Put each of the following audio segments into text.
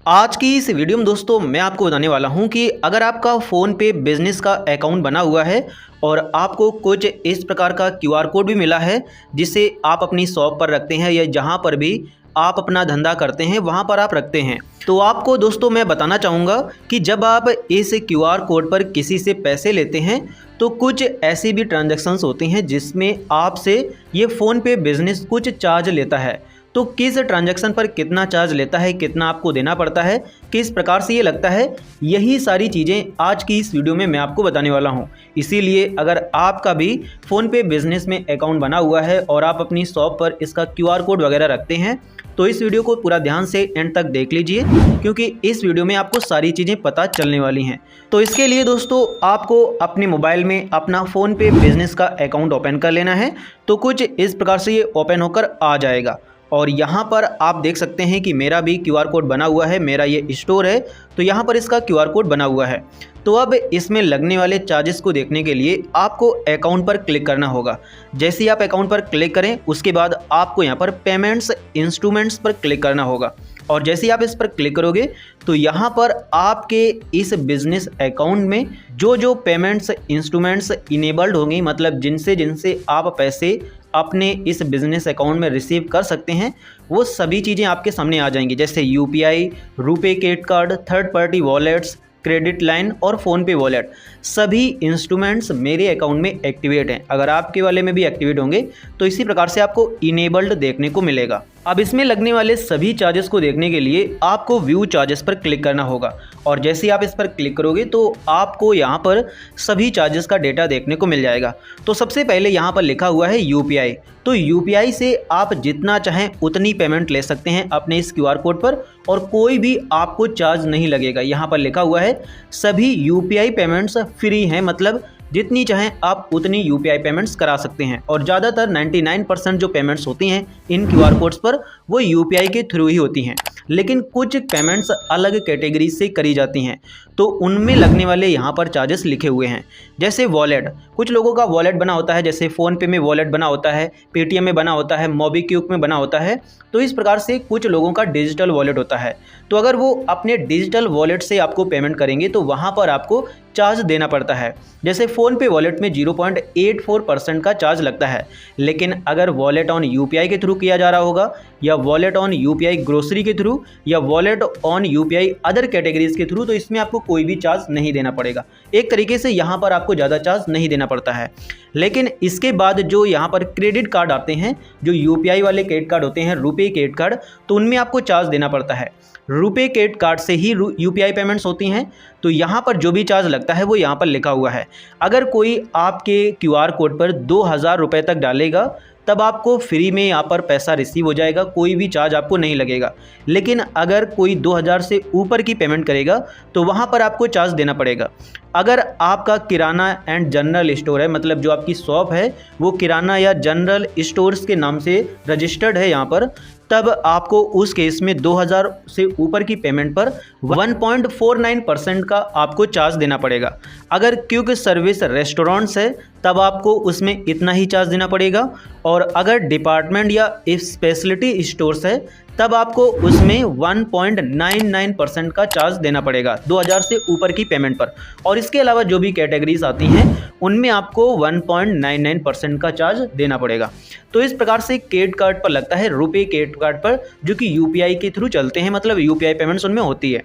आज की इस वीडियो में दोस्तों मैं आपको बताने वाला हूं कि अगर आपका फ़ोन पे बिज़नेस का अकाउंट बना हुआ है और आपको कुछ इस प्रकार का क्यूआर कोड भी मिला है जिसे आप अपनी शॉप पर रखते हैं या जहां पर भी आप अपना धंधा करते हैं वहां पर आप रखते हैं, तो आपको दोस्तों मैं बताना चाहूँगा कि जब आप इस क्यूआर कोड पर किसी से पैसे लेते हैं तो कुछ ऐसी भी ट्रांजैक्शंस होती हैं जिसमें आपसे ये फ़ोन पे बिज़नेस कुछ चार्ज लेता है। तो किस ट्रांजैक्शन पर कितना चार्ज लेता है, कितना आपको देना पड़ता है, किस प्रकार से ये लगता है, यही सारी चीज़ें आज की इस वीडियो में मैं आपको बताने वाला हूँ। इसीलिए अगर आपका भी फ़ोन पे बिज़नेस में अकाउंट बना हुआ है और आप अपनी शॉप पर इसका क्यूआर कोड वगैरह रखते हैं तो इस वीडियो को पूरा ध्यान से एंड तक देख लीजिए, क्योंकि इस वीडियो में आपको सारी चीज़ें पता चलने वाली हैं। तो इसके लिए दोस्तों आपको अपने मोबाइल में अपना फ़ोन पे बिज़नेस का अकाउंट ओपन कर लेना है। तो कुछ इस प्रकार से ये ओपन होकर आ जाएगा और यहाँ पर आप देख सकते हैं कि मेरा भी क्यूआर कोड बना हुआ है, मेरा ये स्टोर है तो यहाँ पर इसका क्यूआर कोड बना हुआ है। तो अब इसमें लगने वाले चार्जेस को देखने के लिए आपको अकाउंट पर क्लिक करना होगा। जैसे ही आप अकाउंट पर क्लिक करें उसके बाद आपको यहाँ पर पेमेंट्स इंस्ट्रूमेंट्स पर क्लिक करना होगा और जैसे ही आप इस पर क्लिक करोगे तो यहाँ पर आपके इस बिज़नेस अकाउंट में जो पेमेंट्स इंस्ट्रूमेंट्स इनेबल्ड होंगी, मतलब जिनसे आप पैसे अपने इस बिज़नेस अकाउंट में रिसीव कर सकते हैं, वो सभी चीज़ें आपके सामने आ जाएंगी। जैसे UPI, RuPay credit card, third party wallets, credit line और फ़ोनपे वॉलेट, सभी इंस्ट्रूमेंट्स मेरे अकाउंट में एक्टिवेट हैं। अगर आपके वाले में भी एक्टिवेट होंगे तो इसी प्रकार से आपको इनेबल्ड देखने को मिलेगा। अब इसमें लगने वाले सभी चार्जेस को देखने के लिए आपको व्यू चार्जेस पर क्लिक करना होगा और जैसे ही आप इस पर क्लिक करोगे तो आपको यहाँ पर सभी चार्जेस का डेटा देखने को मिल जाएगा। तो सबसे पहले यहाँ पर लिखा हुआ है यूपीआई। तो यूपीआई से आप जितना चाहें उतनी पेमेंट ले सकते हैं अपने इस क्यूआर कोड पर और कोई भी आपको चार्ज नहीं लगेगा। यहाँ पर लिखा हुआ है सभी यूपीआई पेमेंट्स फ्री हैं, मतलब जितनी चाहें आप उतनी यूपीआई पेमेंट्स करा सकते हैं और ज़्यादातर 99% जो पेमेंट्स होती हैं इन क्यूआर कोड्स पर वो यूपीआई के थ्रू ही होती हैं, लेकिन कुछ पेमेंट्स अलग कैटेगरी से करी जाती हैं तो उनमें लगने वाले यहाँ पर चार्जेस लिखे हुए हैं। जैसे वॉलेट, कुछ लोगों का वॉलेट बना होता है, जैसे फ़ोनपे में वॉलेट बना होता है, पेटीएम में बना होता है, मोबीक्विक में बना होता है। तो इस प्रकार से कुछ लोगों का डिजिटल वॉलेट होता है, तो अगर वो अपने डिजिटल वॉलेट से आपको पेमेंट करेंगे तो वहाँ पर आपको चार्ज देना पड़ता है। जैसे फ़ोनपे वॉलेट में 0.84% का चार्ज लगता है, लेकिन अगर वॉलेट ऑन यूपीआई के थ्रू किया जा रहा होगा या वॉलेट ऑन यूपीआई ग्रोसरी के थ्रू या wallet on UPI other categories के थ्रू, तो इसमें आपको कोई भी चार्ज नहीं देना पड़ेगा। एक तरीके से यहाँ पर आपको ज़्यादा चार्ज नहीं देना पड़ता है। लेकिन इसके बाद जो यहाँ पर क्रेडिट कार्ड आते हैं, जो यूपीआई वाले क्रेडिट कार्ड होते हैं, रुपे क्रेडिट कार्ड, तो उनमें आपको चार्ज देना पड़ता है। रुपे क्रेडिट कार्ड से ही यूपीआई पेमेंट्स होती हैं, तो यहाँ पर जो भी चार्ज लगता है वो यहाँ पर लिखा हुआ है। अगर कोई आपके क्यूआर कोड पर 2000 रुपये तक डालेगा तब आपको फ्री में यहाँ पर पैसा रिसीव हो जाएगा, कोई भी चार्ज आपको नहीं लगेगा। लेकिन अगर कोई 2000 से ऊपर की पेमेंट करेगा तो वहाँ पर आपको चार्ज देना पड़ेगा। अगर आपका किराना एंड जनरल स्टोर है, मतलब जो आपकी शॉप है वो किराना या जनरल स्टोर्स के नाम से रजिस्टर्ड है यहाँ पर, तब आपको उस केस में 2000 से ऊपर की पेमेंट पर 1.49% का आपको चार्ज देना पड़ेगा। अगर क्विक सर्विस रेस्टोरेंट्स है तब आपको उसमें इतना ही चार्ज देना पड़ेगा और अगर डिपार्टमेंट या स्पेशलिटी स्टोर्स है तब आपको उसमें 1.99% का चार्ज देना पड़ेगा 2000 से ऊपर की पेमेंट पर। और इसके अलावा जो भी कैटेगरीज आती हैं उनमें आपको 1.99% का चार्ज देना पड़ेगा। तो इस प्रकार से क्रेडिट कार्ड पर लगता है, रुपे क्रेडिट कार्ड पर, जो कि यूपीआई के थ्रू चलते हैं, मतलब यूपीआई पेमेंट्स उनमें होती है।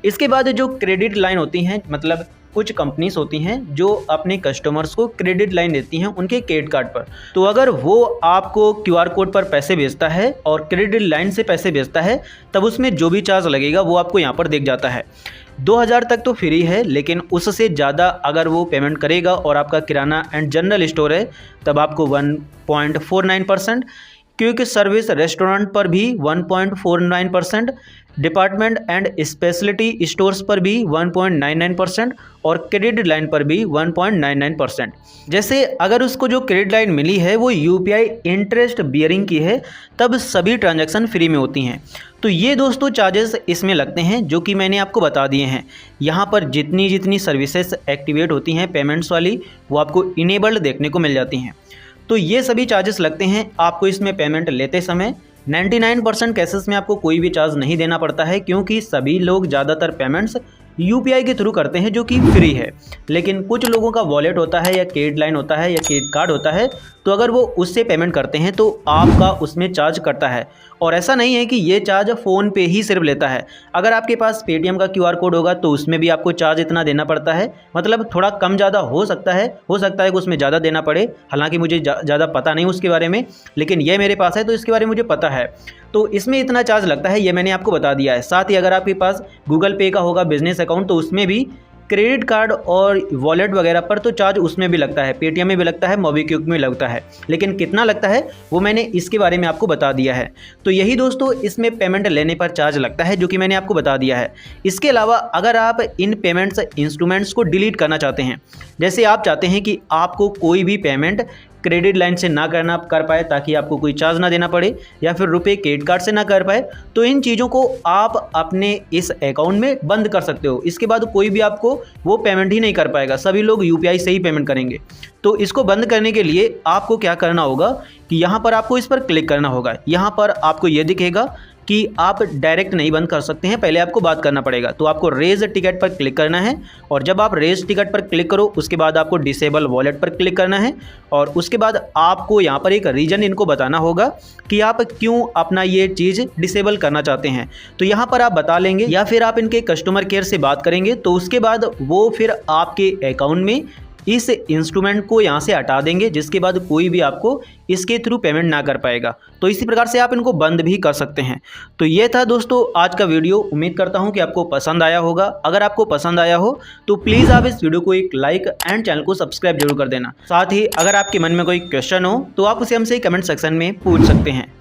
इसके बाद जो क्रेडिट लाइन होती हैं, मतलब कुछ कंपनीज होती हैं जो अपने कस्टमर्स को क्रेडिट लाइन देती हैं उनके क्रेडिट कार्ड पर। तो अगर वो आपको क्यूआर कोड पर पैसे भेजता है और क्रेडिट लाइन से पैसे भेजता है तब उसमें जो भी चार्ज लगेगा वो आपको यहाँ पर दिख जाता है। 2000 तक तो फ्री है, लेकिन उससे ज़्यादा अगर वो पेमेंट करेगा और आपका किराना एंड जनरल स्टोर है तब आपको 1.49%, क्विक सर्विस रेस्टोरेंट पर भी 1.49%, डिपार्टमेंट एंड स्पेशलिटी स्टोर्स पर भी 1.99% और क्रेडिट लाइन पर भी 1.99%। जैसे अगर उसको जो क्रेडिट लाइन मिली है वो यूपीआई इंटरेस्ट बियरिंग की है तब सभी ट्रांजैक्शन फ्री में होती हैं। तो ये दोस्तों चार्जेस इसमें लगते हैं जो कि मैंने आपको बता दिए हैं। यहाँ पर जितनी सर्विसेज एक्टिवेट होती हैं पेमेंट्स वाली वो आपको इनेबल्ड देखने को मिल जाती हैं। तो ये सभी चार्जेस लगते हैं आपको इसमें पेमेंट लेते समय 99% केसेस में आपको कोई भी चार्ज नहीं देना पड़ता है, क्योंकि सभी लोग ज़्यादातर पेमेंट्स यूपीआई के थ्रू करते हैं जो कि फ्री है। लेकिन कुछ लोगों का वॉलेट होता है या क्रेडिट लाइन होता है या क्रेडिट कार्ड होता है, तो अगर वो उससे पेमेंट करते हैं तो आपका उसमें चार्ज कटता है। और ऐसा नहीं है कि ये चार्ज फ़ोन पे ही सिर्फ लेता है, अगर आपके पास पेटीएम का क्यूआर कोड होगा तो उसमें भी आपको चार्ज इतना देना पड़ता है। मतलब थोड़ा कम ज़्यादा हो सकता है कि उसमें ज़्यादा देना पड़े, हालांकि मुझे ज़्यादा पता नहीं उसके बारे में, लेकिन ये मेरे पास है तो इसके बारे में मुझे पता है। तो इसमें इतना चार्ज लगता है, ये मैंने आपको बता दिया है। साथ ही अगर आपके पास गूगल पे का होगा बिजनेस अकाउंट, तो उसमें भी क्रेडिट कार्ड और वॉलेट वगैरह पर तो चार्ज उसमें भी लगता है, पेटीएम में भी लगता है, मोबीक्विक में लगता है। लेकिन कितना लगता है वो मैंने इसके बारे में आपको बता दिया है। तो यही दोस्तों इसमें पेमेंट लेने पर चार्ज लगता है, जो कि मैंने आपको बता दिया है। इसके अलावा अगर आप इन पेमेंट्स इंस्ट्रूमेंट्स को डिलीट करना चाहते हैं, जैसे आप चाहते हैं कि आपको कोई भी पेमेंट क्रेडिट लाइन से ना कर पाए ताकि आपको कोई चार्ज ना देना पड़े, या फिर रुपए क्रेडिट कार्ड से ना कर पाए, तो इन चीज़ों को आप अपने इस अकाउंट में बंद कर सकते हो। इसके बाद कोई भी आपको वो पेमेंट ही नहीं कर पाएगा, सभी लोग यूपीआई से ही पेमेंट करेंगे। तो इसको बंद करने के लिए आपको क्या करना होगा कि यहाँ पर आपको इस पर क्लिक करना होगा। यहाँ पर आपको ये दिखेगा कि आप डायरेक्ट नहीं बंद कर सकते हैं, पहले आपको बात करना पड़ेगा। तो आपको रेज टिकट पर क्लिक करना है, और जब आप रेज टिकट पर क्लिक करो उसके बाद आपको डिसेबल वॉलेट पर क्लिक करना है, और उसके बाद आपको यहाँ पर एक रीज़न इनको बताना होगा कि आप क्यों अपना ये चीज़ डिसेबल करना चाहते हैं। तो यहाँ पर आप बता लेंगे, या फिर आप इनके कस्टमर केयर से बात करेंगे, तो उसके बाद वो फिर आपके अकाउंट में इस इंस्ट्रूमेंट को यहाँ से हटा देंगे, जिसके बाद कोई भी आपको इसके थ्रू पेमेंट ना कर पाएगा। तो इसी प्रकार से आप इनको बंद भी कर सकते हैं। तो ये था दोस्तों आज का वीडियो, उम्मीद करता हूँ कि आपको पसंद आया होगा। अगर आपको पसंद आया हो तो प्लीज़ आप इस वीडियो को एक लाइक एंड चैनल को सब्सक्राइब जरूर कर देना। साथ ही अगर आपके मन में कोई क्वेश्चन हो तो आप उसे हमसे कमेंट सेक्शन में पूछ सकते हैं।